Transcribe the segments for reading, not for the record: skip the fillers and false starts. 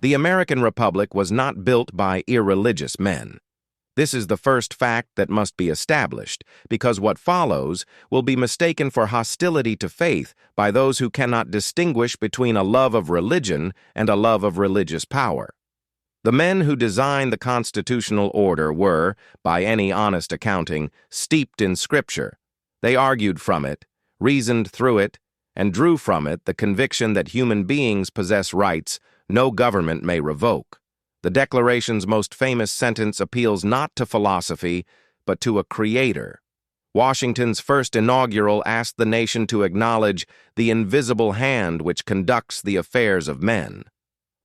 The American Republic was not built by irreligious men. This is the first fact that must be established, because what follows will be mistaken for hostility to faith by those who cannot distinguish between a love of religion and a love of religious power. The men who designed the constitutional order were, by any honest accounting, steeped in Scripture. They argued from it, reasoned through it, and drew from it the conviction that human beings possess rights no government may revoke. The Declaration's most famous sentence appeals not to philosophy, but to a creator. Washington's first inaugural asked the nation to acknowledge the invisible hand which conducts the affairs of men.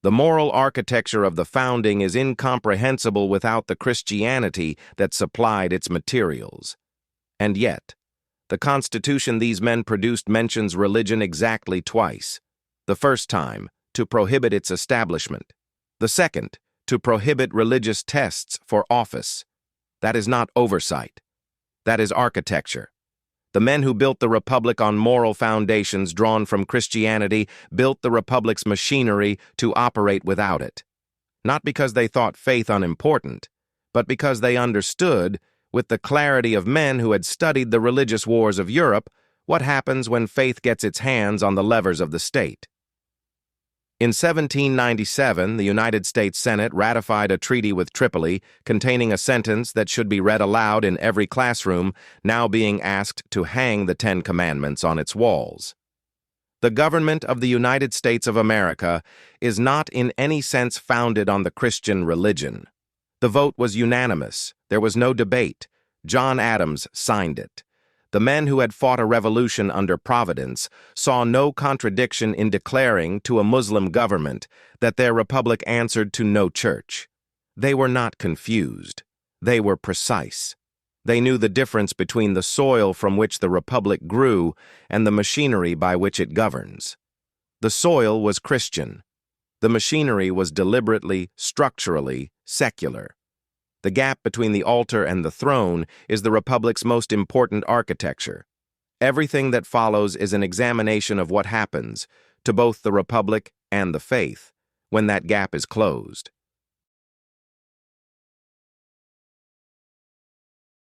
The moral architecture of the founding is incomprehensible without the Christianity that supplied its materials. And yet, the Constitution these men produced mentions religion exactly twice. The first time, to prohibit its establishment. The second, to prohibit religious tests for office. That is not oversight. That is architecture. The men who built the Republic on moral foundations drawn from Christianity built the Republic's machinery to operate without it. Not because they thought faith unimportant, but because they understood, with the clarity of men who had studied the religious wars of Europe, what happens when faith gets its hands on the levers of the state. In 1797, the United States Senate ratified a treaty with Tripoli containing a sentence that should be read aloud in every classroom, now being asked to hang the Ten Commandments on its walls. The government of the United States of America is not in any sense founded on the Christian religion. The vote was unanimous. There was no debate. John Adams signed it. The men who had fought a revolution under Providence saw no contradiction in declaring to a Muslim government that their republic answered to no church. They were not confused. They were precise. They knew the difference between the soil from which the republic grew and the machinery by which it governs. The soil was Christian. The machinery was deliberately, structurally secular. The gap between the altar and the throne is the Republic's most important architecture. Everything that follows is an examination of what happens to both the Republic and the faith when that gap is closed.